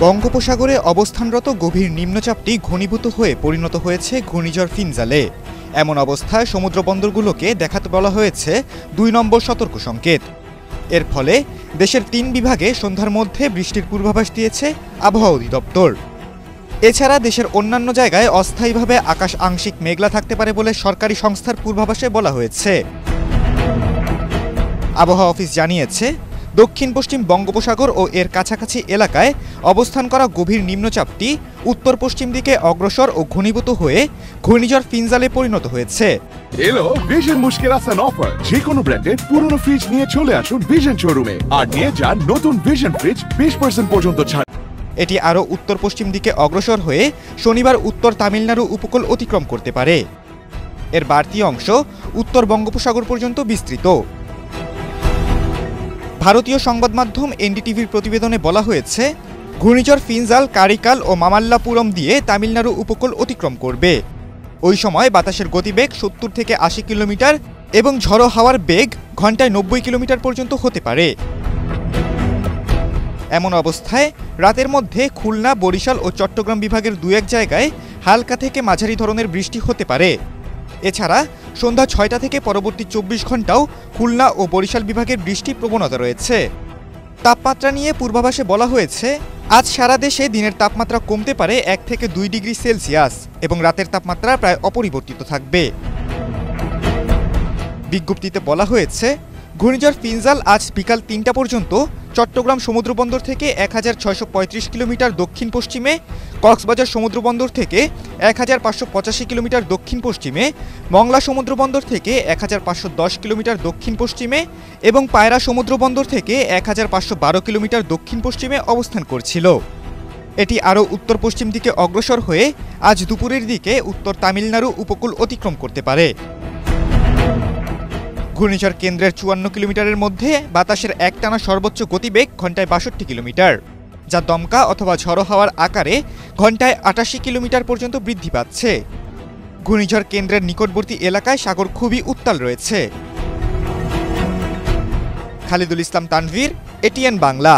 বঙ্গোপসাগরে অবস্থানরত গভীর নিম্নচাপটি ঘনীভূত হয়ে পরিণত হয়েছে ঘূর্ণিঝড় ফিনজালে। এমন অবস্থায় সমুদ্র বন্দরগুলোকে দেখাতে বলা হয়েছে ২ নম্বর সতর্ক সংকেত। এর ফলে দেশের ৩ বিভাগে সন্ধ্যার মধ্যে বৃষ্টির পূর্বাভাস দিয়েছে আবহাওয়া অধিদপ্তর। এছাড়া দেশের অন্যান্য জায়গায় অস্থায়ীভাবে আকাশ আংশিক মেঘলা থাকতে পারে বলে সরকারি সংস্থার পূর্বাভাসে বলা হয়েছে। আবহাওয়া অফিস জানিয়েছে, দক্ষিণ পশ্চিম বঙ্গোপসাগর ও এর কাছাকাছি এলাকায় অবস্থান করা গভীর নিম্নচাপটি উত্তর পশ্চিম দিকে অগ্রসর ও ঘনীভূত হয়ে ঘূর্ণিঝড় ফিনজালে পরিণত হয়েছে। এলো ভিশন মুশকিল আসান অফার। যে কোনো ব্র্যান্ডের পুরনো ফ্রিজ নিয়ে চলে আসুন ভিশন শোরুমে আর নিয়ে যান নতুন ভিশন ফ্রিজ 20% পর্যন্ত ছাড়। এটি আরও উত্তর পশ্চিম দিকে অগ্রসর হয়ে শনিবার উত্তর তামিলনাড়ু উপকূল অতিক্রম করতে পারে। এর বাড়তি অংশ উত্তর বঙ্গোপসাগর পর্যন্ত বিস্তৃত। ভারতীয় সংবাদ মাধ্যম এনডিটিভির প্রতিবেদনে বলা হয়েছে, ঘূর্ণিঝড় ফিনজাল কারিকাল ও মামাল্লাপুরম দিয়ে তামিলনাড়ু উপকূল অতিক্রম করবে। ওই সময় বাতাসের গতিবেগ ৭০ থেকে ৮০ কিলোমিটার এবং ঝড়ো হাওয়ার বেগ ঘন্টায় ৯০ কিলোমিটার পর্যন্ত হতে পারে। এমন অবস্থায় রাতের মধ্যে খুলনা, বরিশাল ও চট্টগ্রাম বিভাগের ২-১ জায়গায় হালকা থেকে মাঝারি ধরনের বৃষ্টি হতে পারে। এছাড়া সন্ধ্যা ৬টা থেকে পরবর্তী ২৪ ঘন্টাও খুলনা ও বরিশাল বিভাগের বৃষ্টির প্রবণতা রয়েছে। তাপমাত্রা নিয়ে পূর্বাভাসে বলা হয়েছে, আজ সারা দেশে দিনের তাপমাত্রা কমতে পারে ১ থেকে ২ ডিগ্রি সেলসিয়াস এবং রাতের তাপমাত্রা প্রায় অপরিবর্তিত থাকবে। বিজ্ঞপ্তিতে বলা হয়েছে, ঘূর্ণিঝড় ফিনজাল আজ বিকাল ৩টা পর্যন্ত চট্টগ্রাম সমুদ্রবন্দর থেকে ১৬৩৫ কিলোমিটার দক্ষিণ পশ্চিমে, কক্সবাজার সমুদ্রবন্দর থেকে ১৫৮৫ কিলোমিটার দক্ষিণ পশ্চিমে, মংলা সমুদ্রবন্দর থেকে ১৫১০ কিলোমিটার দক্ষিণ পশ্চিমে এবং পায়রা সমুদ্রবন্দর থেকে ১৫১২ কিলোমিটার দক্ষিণ পশ্চিমে অবস্থান করছিল। এটি আরও উত্তর পশ্চিম দিকে অগ্রসর হয়ে আজ দুপুরের দিকে উত্তর তামিলনাড়ু উপকূল অতিক্রম করতে পারে। ঘূর্ণিঝড় কেন্দ্রের ৫৪ কিলোমিটারের মধ্যে বাতাসের একটানা সর্বোচ্চ গতিবেগ ঘন্টায় ৬২ কিলোমিটার, যা দমকা অথবা ঝড়ো হাওয়ার আকারে ঘন্টায় ৮৮ কিলোমিটার পর্যন্ত বৃদ্ধি পাচ্ছে। ঘূর্ণিঝড় কেন্দ্রের নিকটবর্তী এলাকায় সাগর খুবই উত্তাল রয়েছে। খালিদুল ইসলাম তানভীর, এটিএন বাংলা।